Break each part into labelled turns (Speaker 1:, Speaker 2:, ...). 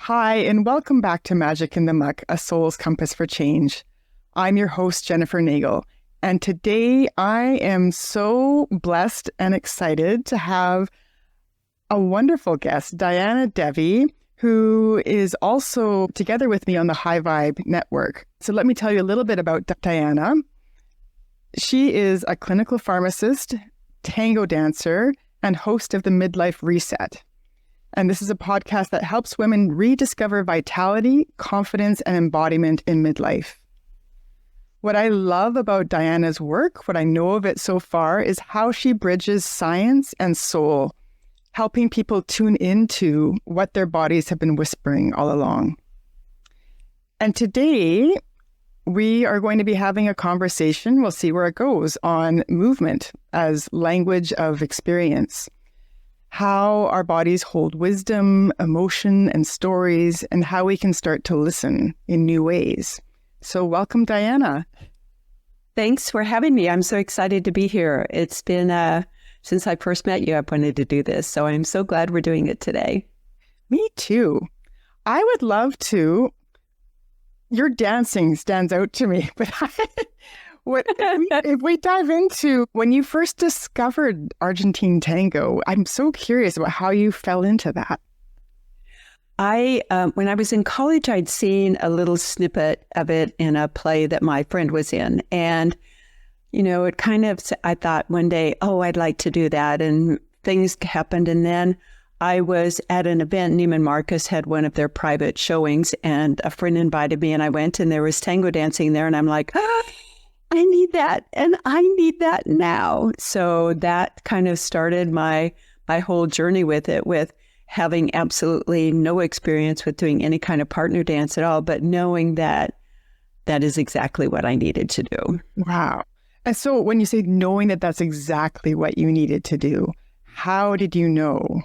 Speaker 1: Hi, and welcome back to Magic in the Muck, a soul's compass for change. I'm your host, Jennifer Nagel, and today I am so blessed and excited to have a wonderful guest, Diana Devi, who is also together with me on the High Vibe Network. So let me tell you a little bit about Diana. She is a clinical pharmacist, tango dancer, and host of the Midlife Reset. And this is a podcast that helps women rediscover vitality, confidence, and embodiment in midlife. What I love about Diana's work, what I know of it so far, is how she bridges science and soul, helping people tune into what their bodies have been whispering all along. And today, we are going to be having a conversation, we'll see where it goes, on movement as language of experience. How our bodies hold wisdom, emotion, and stories, and how we can start to listen in new ways. So welcome, Diana.
Speaker 2: Thanks for having me. I'm so excited to be here. It's been, since I first met you, I've wanted to do this. So I'm so glad we're doing it today.
Speaker 1: Me too. I would love to. Your dancing stands out to me, but if we dive into when you first discovered Argentine tango, I'm so curious about how you fell into that.
Speaker 2: When I was in college, I'd seen a little snippet of it in a play that my friend was in. And, it kind of, I thought one day, I'd like to do that. And things happened. And then I was at an event. Neiman Marcus had one of their private showings, and a friend invited me, and I went, and there was tango dancing there. And I'm like, I need that, and I need that now. So that kind of started my whole journey with it, with having absolutely no experience with doing any kind of partner dance at all, but knowing that that is exactly what I needed to do.
Speaker 1: Wow. And so when you say knowing that that's exactly what you needed to do, how did you know?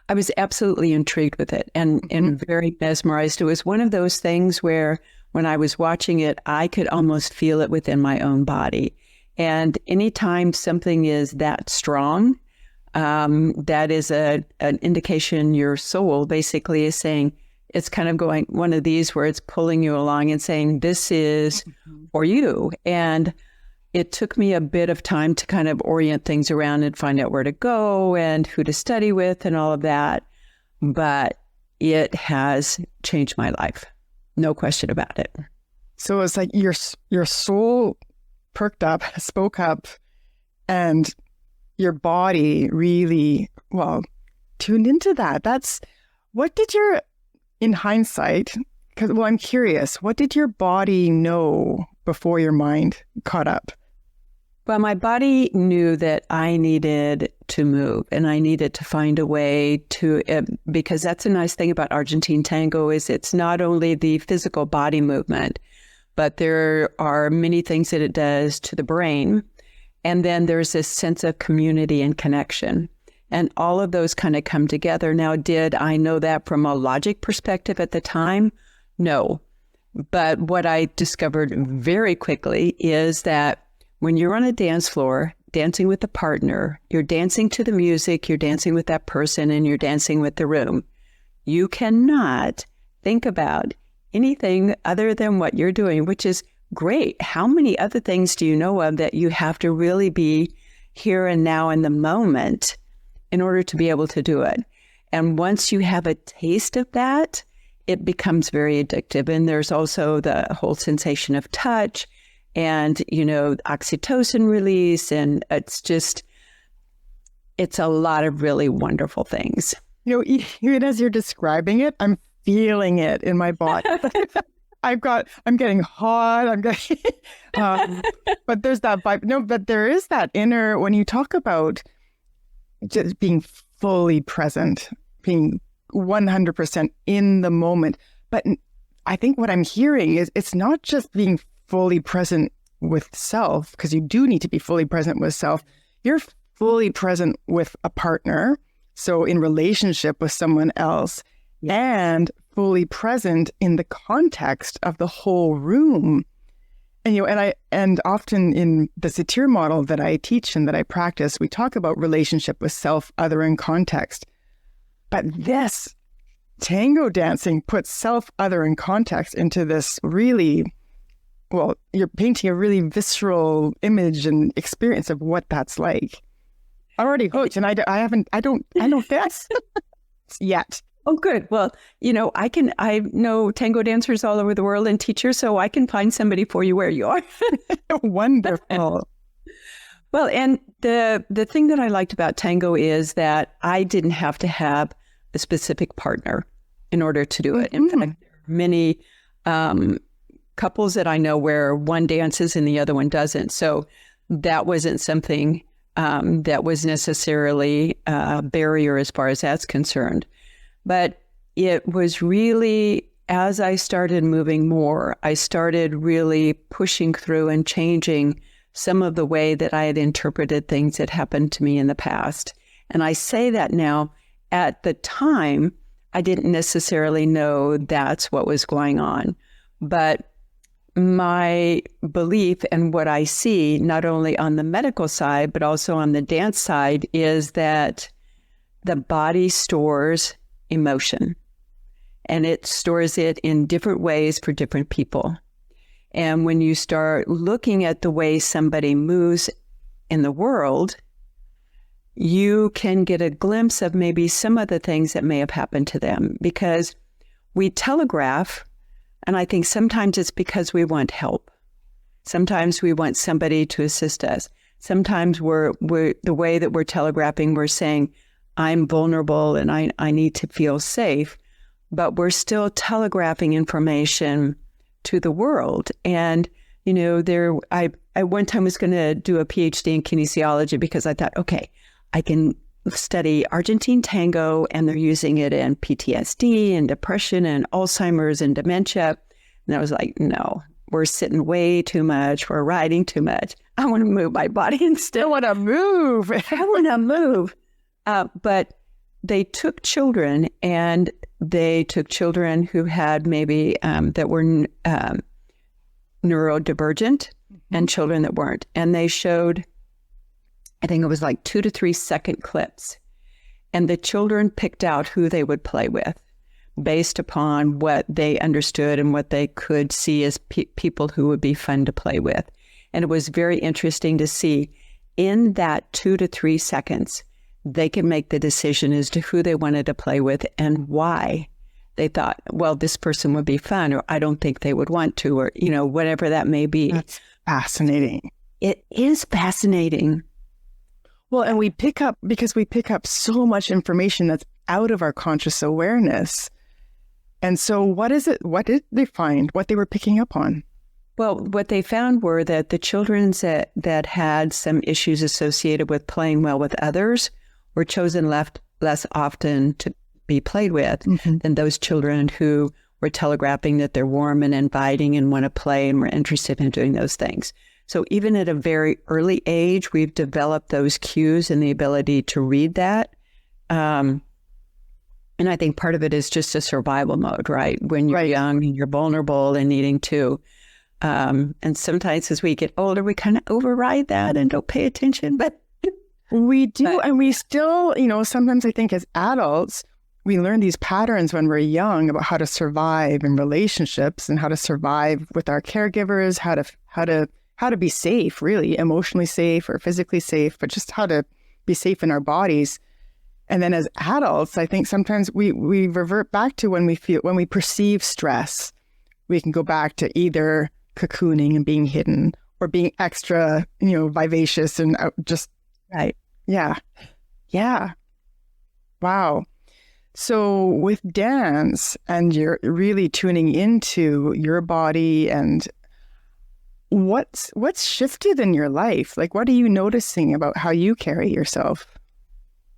Speaker 2: I was absolutely intrigued with it and very mesmerized. It was one of those things where when I was watching it, I could almost feel it within my own body. And anytime something is that strong, that is an indication your soul basically is saying, it's kind of going one of these where it's pulling you along and saying, this is for you. And it took me a bit of time to kind of orient things around and find out where to go and who to study with and all of that. But it has changed my life. No question about it.
Speaker 1: So it's like your soul perked up, spoke up, and your body really, tuned into that. In hindsight, I'm curious, what did your body know before your mind caught up?
Speaker 2: Well, my body knew that I needed to move and I needed to find a way to, because that's a nice thing about Argentine tango is it's not only the physical body movement, but there are many things that it does to the brain. And then there's this sense of community and connection. And all of those kind of come together. Now, did I know that from a logic perspective at the time? No. But what I discovered very quickly is that when you're on a dance floor, dancing with a partner, you're dancing to the music, you're dancing with that person, and you're dancing with the room. You cannot think about anything other than what you're doing, which is great. How many other things do you know of that you have to really be here and now in the moment in order to be able to do it? And once you have a taste of that, it becomes very addictive. And there's also the whole sensation of touch and, oxytocin release. And it's a lot of really wonderful things.
Speaker 1: Even as you're describing it, I'm feeling it in my body. I'm getting hot. But there's that vibe. No, but there is that inner, when you talk about just being fully present, being 100% in the moment. But I think what I'm hearing is it's not just being fully present with self, because you do need to be fully present with self. You're fully present with a partner, so in relationship with someone else, and fully present in the context of the whole room. And often in the Satir model that I teach and that I practice, we talk about relationship with self, other, and context. But this tango dancing puts self-other and context into this really, well, you're painting a really visceral image and experience of what that's like. I'm already hooked, and I don't dance yet.
Speaker 2: Oh, good. Well, I know tango dancers all over the world and teachers, so I can find somebody for you where you are.
Speaker 1: Wonderful.
Speaker 2: Well, and the thing that I liked about tango is that I didn't have to have a specific partner in order to do it. In fact, there are many couples that I know where one dances and the other one doesn't. So that wasn't something that was necessarily a barrier as far as that's concerned. But it was really, as I started moving more, I started really pushing through and changing some of the way that I had interpreted things that happened to me in the past. And I say that now. At the time, I didn't necessarily know that's what was going on. But my belief and what I see, not only on the medical side, but also on the dance side, is that the body stores emotion, and it stores it in different ways for different people. And when you start looking at the way somebody moves in the world, you can get a glimpse of maybe some of the things that may have happened to them, because we telegraph, and I think sometimes it's because we want help. Sometimes we want somebody to assist us. Sometimes we're the way that we're telegraphing, we're saying, I'm vulnerable and I need to feel safe, but we're still telegraphing information to the world. And, I one time was going to do a PhD in kinesiology because I thought, okay, I can study Argentine tango, and they're using it in PTSD and depression and Alzheimer's and dementia. And I was like, no, we're sitting way too much. We're riding too much. I want to move my body instead.
Speaker 1: I want to move.
Speaker 2: I want to move. But they took children, and they took children who had maybe that were neurodivergent and children that weren't. And they showed, I think it was like 2 to 3 second clips. And the children picked out who they would play with based upon what they understood and what they could see as people who would be fun to play with. And it was very interesting to see in that 2 to 3 seconds, they could make the decision as to who they wanted to play with and why they thought, well, this person would be fun, or I don't think they would want to, or, whatever that may be.
Speaker 1: That's fascinating.
Speaker 2: It is fascinating.
Speaker 1: Well, and we pick up so much information that's out of our conscious awareness. And so what did they find, what they were picking up on?
Speaker 2: Well, what they found were that the children that had some issues associated with playing well with others were chosen less often to be played with than those children who were telegraphing that they're warm and inviting and want to play and were interested in doing those things. So even at a very early age, we've developed those cues and the ability to read that. And I think part of it is just a survival mode, right? When you're young and you're vulnerable and needing to. And sometimes as we get older, we kind of override that and don't pay attention. But
Speaker 1: we do. And we still, sometimes I think as adults, we learn these patterns when we're young about how to survive in relationships and how to survive with our caregivers, how to be safe, really, emotionally safe or physically safe, but just how to be safe in our bodies. And then as adults, I think sometimes we revert back to when we perceive stress. We can go back to either cocooning and being hidden, or being extra, vivacious and just
Speaker 2: right.
Speaker 1: Yeah. Wow. So with dance, and you're really tuning into your body, and what's shifted in your life? Like, what are you noticing about how you carry yourself?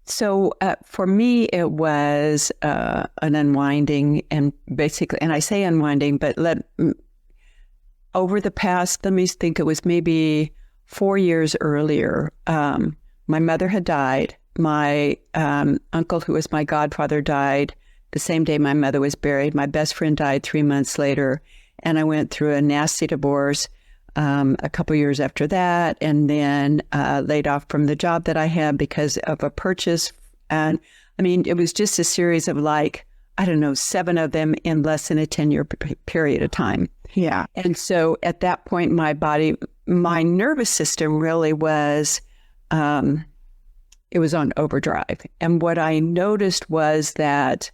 Speaker 2: So for me, it was an unwinding, and basically, and I say unwinding, but over the past, let me think, it was maybe 4 years earlier, my mother had died. My uncle, who was my godfather, died the same day my mother was buried. My best friend died 3 months later, and I went through a nasty divorce a couple years after that, and then laid off from the job that I had because of a purchase. And I mean, it was just a series of I don't know, 7 of them in less than a 10-year period of time.
Speaker 1: Yeah.
Speaker 2: And so at that point, my nervous system really was, it was on overdrive. And what I noticed was that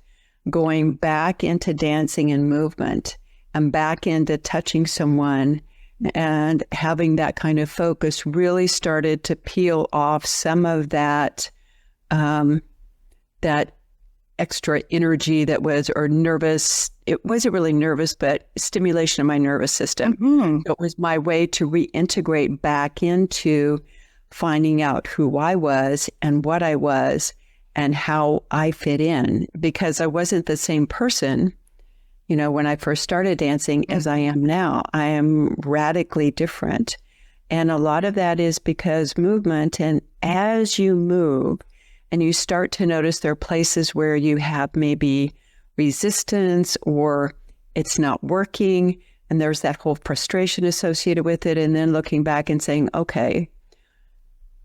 Speaker 2: going back into dancing and movement and back into touching someone and having that kind of focus really started to peel off some of that, that extra energy that was, or nervous, it wasn't really nervous, but stimulation of my nervous system.
Speaker 1: Mm-hmm.
Speaker 2: It was my way to reintegrate back into finding out who I was and what I was and how I fit in, because I wasn't the same person, when I first started dancing as I am now. I am radically different. And a lot of that is because movement, and as you move and you start to notice there are places where you have maybe resistance or it's not working, and there's that whole frustration associated with it. And then looking back and saying, okay,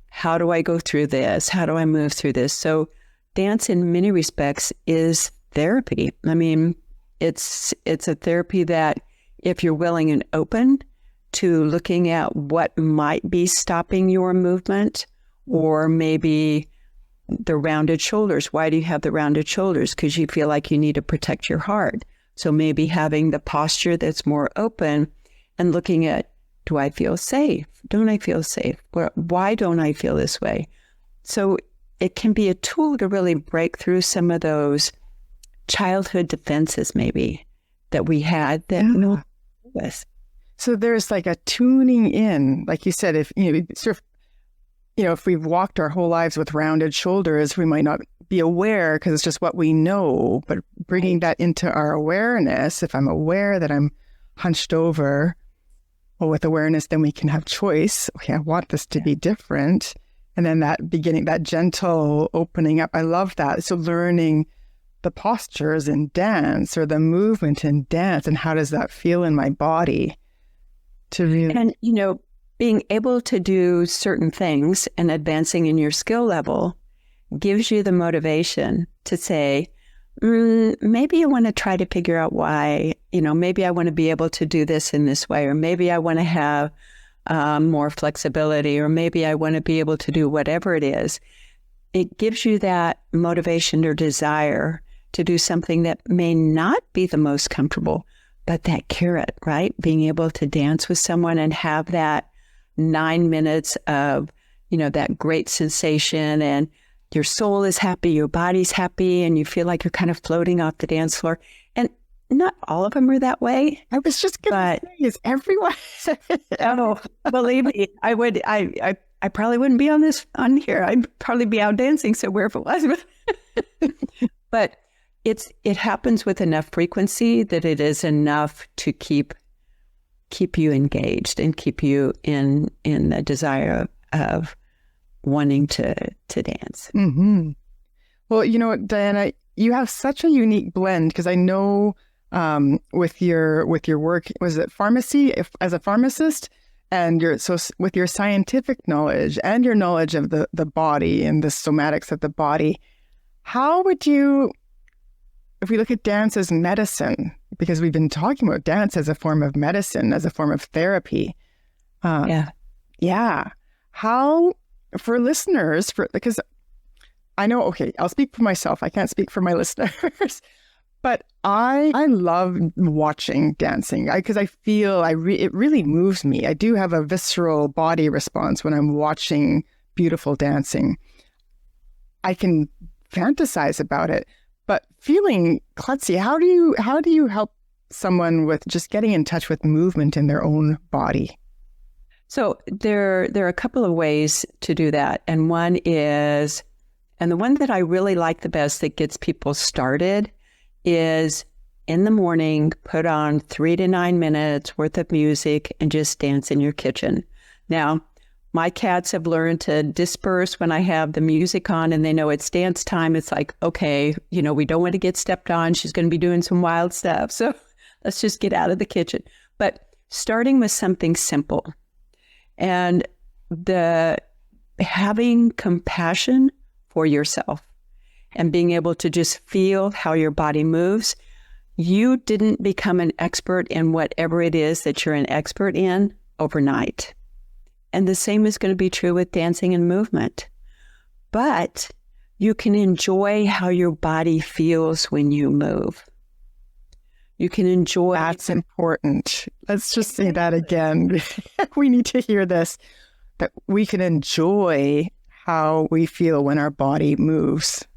Speaker 2: how do I go through this? How do I move through this? So dance in many respects is therapy. I mean, it's a therapy that if you're willing and open to looking at what might be stopping your movement, or maybe the rounded shoulders. Why do you have the rounded shoulders? Because you feel like you need to protect your heart. So maybe having the posture that's more open and looking at, do I feel safe? Don't I feel safe? Why don't I feel this way? So it can be a tool to really break through some of those childhood defenses maybe that we had that no with.
Speaker 1: So there's like a tuning in, like you said, if if we've walked our whole lives with rounded shoulders, we might not be aware because it's just what we know, but bringing that into our awareness, if I'm aware that I'm hunched over, well, with awareness, then we can have choice. Okay, I want this to be different. And then that beginning, that gentle opening up, I love that. So learning the postures in dance or the movement in dance, and how does that feel in my body to really...
Speaker 2: And, being able to do certain things and advancing in your skill level gives you the motivation to say, maybe I want to try to figure out why, maybe I want to be able to do this in this way, or maybe I want to have more flexibility, or maybe I want to be able to do whatever it is. It gives you that motivation or desire to do something that may not be the most comfortable, but that carrot, right? Being able to dance with someone and have that 9 minutes of, that great sensation, and your soul is happy, your body's happy, and you feel like you're kind of floating off the dance floor. And not all of them are that way.
Speaker 1: I was just going to say, is everyone?
Speaker 2: Oh, believe me, I probably wouldn't be on here. I'd probably be out dancing somewhere if it was. But it happens with enough frequency that it is enough to keep you engaged and keep you in the desire of wanting to dance.
Speaker 1: Mm-hmm. Well, Diana, you have such a unique blend, because I know with your work, was it pharmacy as a pharmacist, and with your scientific knowledge and your knowledge of the body and the somatics of the body, how would you, if we look at dance as medicine, because we've been talking about dance as a form of medicine, as a form of therapy. Yeah. How, for listeners, because I know, okay, I'll speak for myself. I can't speak for my listeners, but I love watching dancing because I feel it really moves me. I do have a visceral body response when I'm watching beautiful dancing. I can fantasize about it. But feeling klutzy, how do you help someone with just getting in touch with movement in their own body?
Speaker 2: So there are a couple of ways to do that. And one is, and the one that I really like the best that gets people started is in the morning, put on 3 to 9 minutes worth of music and just dance in your kitchen. Now, my cats have learned to disperse when I have the music on and they know it's dance time. It's like, okay, we don't want to get stepped on. She's going to be doing some wild stuff. So let's just get out of the kitchen. But starting with something simple and having compassion for yourself and being able to just feel how your body moves, you didn't become an expert in whatever it is that you're an expert in overnight. And the same is going to be true with dancing and movement. But you can enjoy how your body feels when you move. You can enjoy.
Speaker 1: That's important. Let's just say that again. We need to hear this, that we can enjoy how we feel when our body moves.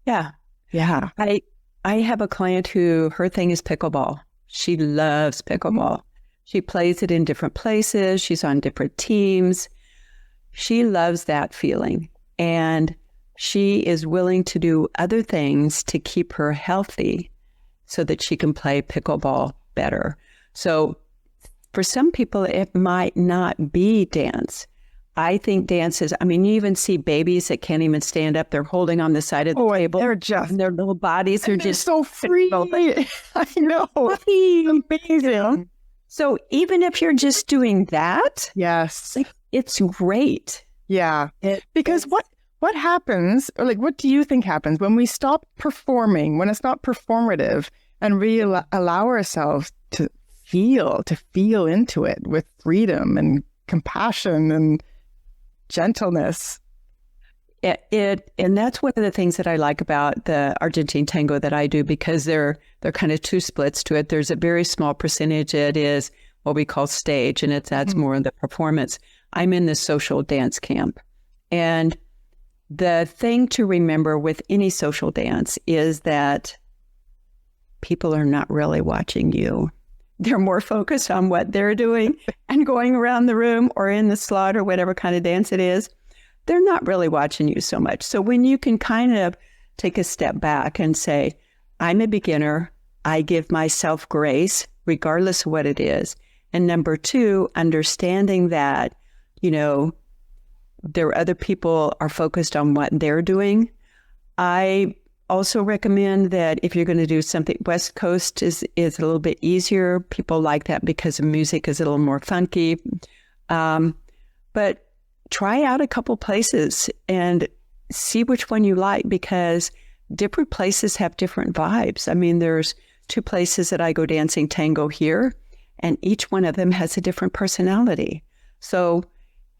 Speaker 2: Yeah.
Speaker 1: Yeah.
Speaker 2: I have a client who her thing is pickleball. She loves pickleball. She plays it in different places. She's on different teams. She loves that feeling. And she is willing to do other things to keep her healthy so that she can play pickleball better. So for some people, it might not be dance. I think dance is, you even see babies that can't even stand up. They're holding on the side of the table.
Speaker 1: They're just,
Speaker 2: and their little bodies are just
Speaker 1: so free. I know. Amazing.
Speaker 2: So even if you're just doing that,
Speaker 1: yes,
Speaker 2: it's great.
Speaker 1: Yeah. Because what happens, or what do you think happens when we stop performing, when it's not performative, and really allow ourselves to feel into it with freedom and compassion and gentleness?
Speaker 2: And that's one of the things that I like about the Argentine tango that I do, because there are kind of two splits to it. There's a very small percentage that is what we call stage, and that's more of the performance. I'm in the social dance camp. And the thing to remember with any social dance is that people are not really watching you. They're more focused on what they're doing and going around the room or in the slot or whatever kind of dance it is. They're not really watching you so much. So when you can kind of take a step back and say, I'm a beginner, I give myself grace, regardless of what it is. And number two, understanding that, there are other people are focused on what they're doing. I also recommend that if you're going to do something, West Coast is a little bit easier. People like that because the music is a little more funky. But try out a couple places and see which one you like, because different places have different vibes. There's 2 places that I go dancing tango here, and each one of them has a different personality. So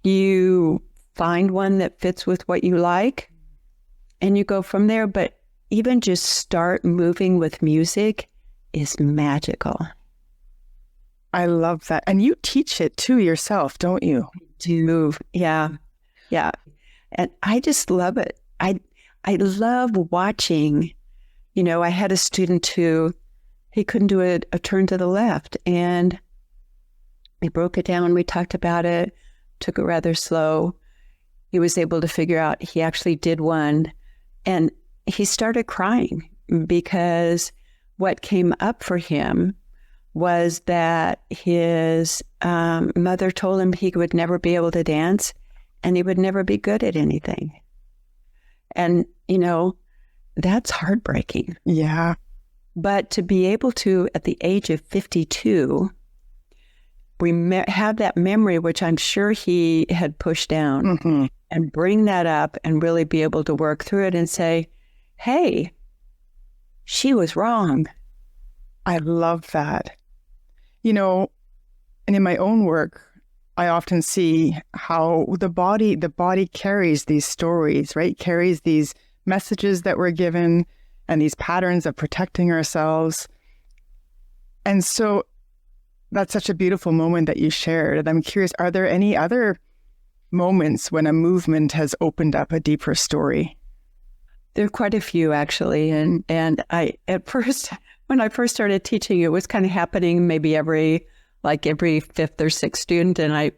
Speaker 2: you find one that fits with what you like and you go from there. But even just start moving with music is magical.
Speaker 1: I love that. And you teach it too yourself, don't you?
Speaker 2: To move. Yeah. Yeah. And I just love it. I love watching, I had a student who, he couldn't do a turn to the left, and we broke it down. We talked about it, took it rather slow. He was able to figure out he actually did one, and he started crying because what came up for him was that his mother told him he would never be able to dance and he would never be good at anything. And, that's heartbreaking.
Speaker 1: Yeah.
Speaker 2: But to be able to, at the age of 52, have that memory, which I'm sure he had pushed down, and bring that up and really be able to work through it and say, hey, she was wrong.
Speaker 1: I love that. And in my own work, I often see how the body carries these stories, right? Carries these messages that we're given and these patterns of protecting ourselves. And so that's such a beautiful moment that you shared. And I'm curious, are there any other moments when a movement has opened up a deeper story?
Speaker 2: There are quite a few, actually. And when I first started teaching, it was kind of happening maybe every 5th or 6th student. And I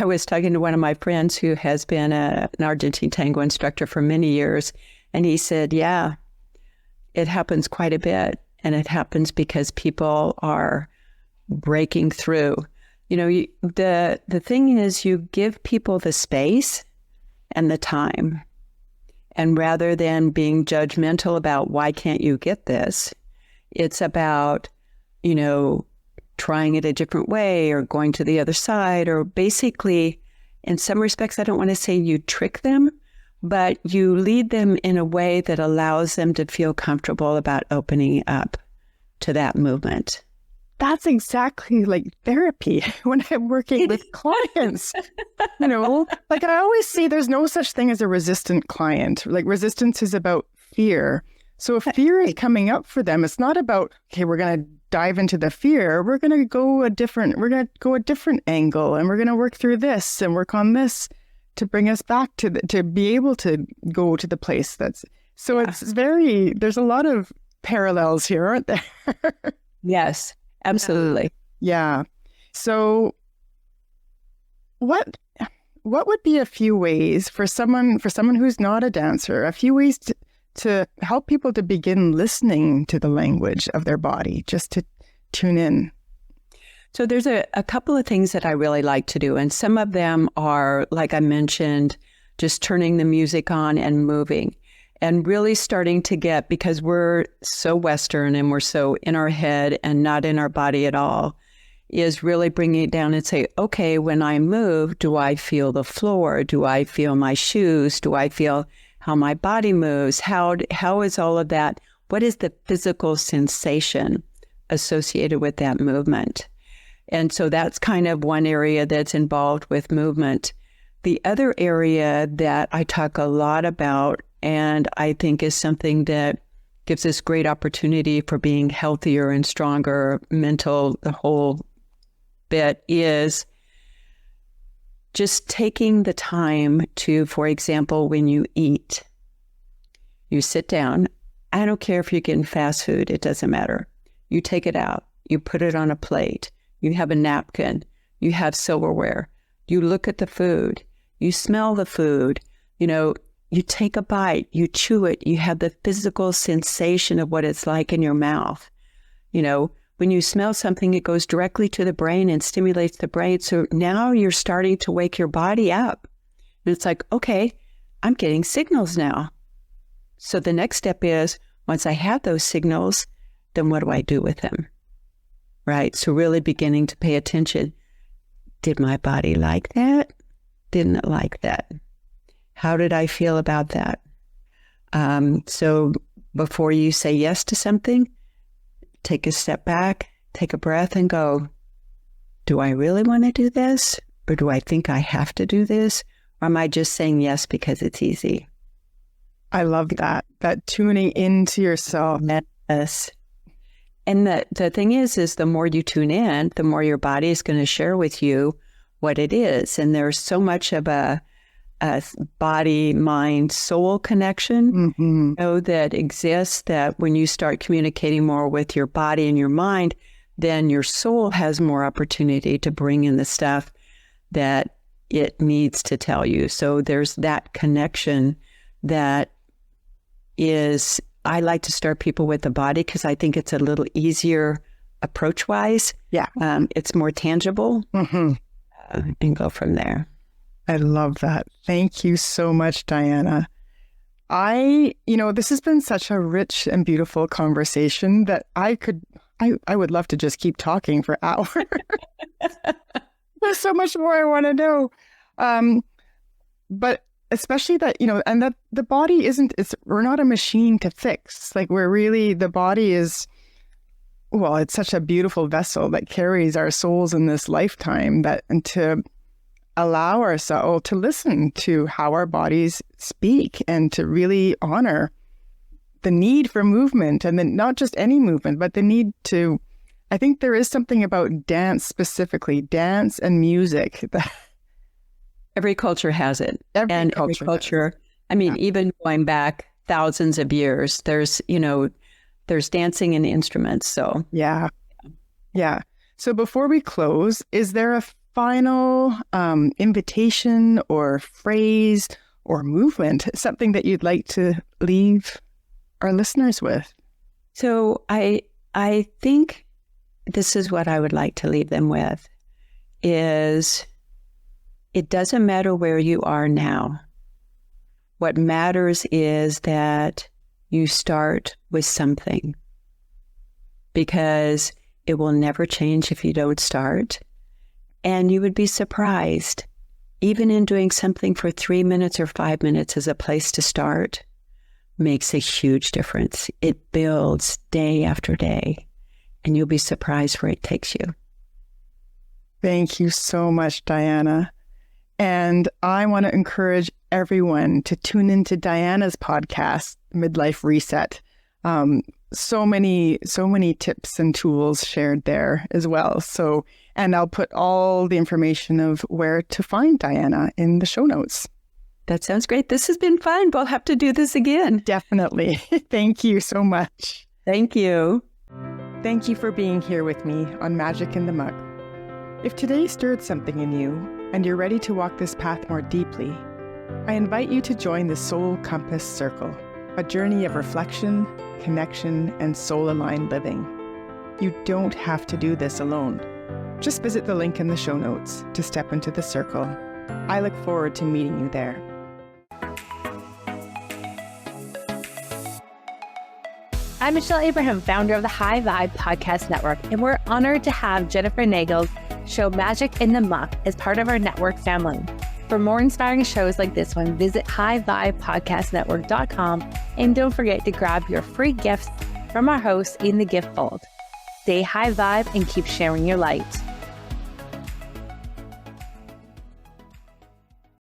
Speaker 2: was talking to one of my friends who has been an Argentine tango instructor for many years. And he said, yeah, it happens quite a bit. And it happens because people are breaking through. The thing is, you give people the space and the time. And rather than being judgmental about why can't you get this, it's about, trying it a different way or going to the other side, or basically, in some respects, I don't want to say you trick them, but you lead them in a way that allows them to feel comfortable about opening up to that movement.
Speaker 1: That's exactly like therapy when I'm working with clients. Like I always say, there's no such thing as a resistant client. Like resistance is about fear. So if fear is coming up for them, it's not about, okay, we're going to dive into the fear. We're going to go a different angle, and we're going to work through this and work on this to bring us back to be able to go to the place that's, so it's there's a lot of parallels here, aren't there?
Speaker 2: Yes, absolutely.
Speaker 1: Yeah. So what would be a few ways for someone who's not a dancer, a few ways to help people to begin listening to the language of their body, just to tune in?
Speaker 2: So there's a couple of things that I really like to do. And some of them are, like I mentioned, just turning the music on and moving and really starting to get, because we're so Western and we're so in our head and not in our body at all, is really bringing it down and say, okay, when I move, do I feel the floor? Do I feel my shoes? Do I feel how my body moves? How is all of that? What is the physical sensation associated with that movement? And so that's kind of one area that's involved with movement. The other area that I talk a lot about, and I think is something that gives us great opportunity for being healthier and stronger, mental, the whole bit, is just taking the time to, for example, when you eat, you sit down. I don't care if you're getting fast food, it doesn't matter. You take it out, you put it on a plate, you have a napkin, you have silverware, you look at the food, you smell the food, you take a bite, you chew it, you have the physical sensation of what it's like in your mouth. When you smell something, it goes directly to the brain and stimulates the brain. So now you're starting to wake your body up. And it's like, okay, I'm getting signals now. So the next step is, once I have those signals, then what do I do with them? Right? So really beginning to pay attention. Did my body like that? Didn't it like that? How did I feel about that? So before you say yes to something, take a step back, take a breath and go, do I really want to do this? Or do I think I have to do this? Or am I just saying yes because it's easy?
Speaker 1: I love that tuning into yourself.
Speaker 2: Yes. And the thing is the more you tune in, the more your body is going to share with you what it is. And there's so much of a body, mind, soul connection, that exists, that when you start communicating more with your body and your mind, then your soul has more opportunity to bring in the stuff that it needs to tell you. So there's that connection that is, I like to start people with the body because I think it's a little easier approach-wise.
Speaker 1: Yeah.
Speaker 2: It's more tangible, and go from there.
Speaker 1: I love that. Thank you so much, Diana. This has been such a rich and beautiful conversation that I would love to just keep talking for hours. There's so much more I want to know. But especially that, and that the body we're not a machine to fix. Like the body is, well, it's such a beautiful vessel that carries our souls in this lifetime, and to allow ourselves to listen to how our bodies speak and to really honor the need for movement, and then not just any movement, but the need to, I think there is something about dance specifically, dance and music.
Speaker 2: Every culture has it.
Speaker 1: Every
Speaker 2: culture, even going back thousands of years, there's dancing and instruments. So
Speaker 1: yeah. So before we close, is there a final invitation or phrase or movement, something that you'd like to leave our listeners with?
Speaker 2: So I think this is what I would like to leave them with, is it doesn't matter where you are now. What matters is that you start with something, because it will never change if you don't start. And you would be surprised even in doing something for 3 minutes or 5 minutes as a place to start, makes a huge difference. It builds day after day, and you'll be surprised where it takes you.
Speaker 1: Thank you so much, Diana. And I want to encourage everyone to tune into Diana's podcast, Midlife Reset. So many tips and tools shared there as well. So, and I'll put all the information of where to find Diana in the show notes.
Speaker 2: That sounds great. This has been fun. We'll have to do this again.
Speaker 1: Definitely. Thank you so much.
Speaker 2: Thank you.
Speaker 1: Thank you for being here with me on Magic in the Muck. If today stirred something in you and you're ready to walk this path more deeply, I invite you to join the Soul Compass Circle, a journey of reflection, connection, and soul-aligned living. You don't have to do this alone. Just visit the link in the show notes to step into the circle. I look forward to meeting you there.
Speaker 3: I'm Michelle Abraham, founder of the High Vibe Podcast Network, and we're honored to have Jennifer Nagel's show Magic in the Muck as part of our network family. For more inspiring shows like this one, visit highvibepodcastnetwork.com, and don't forget to grab your free gifts from our hosts in the gift fold. Stay high vibe and keep sharing your light.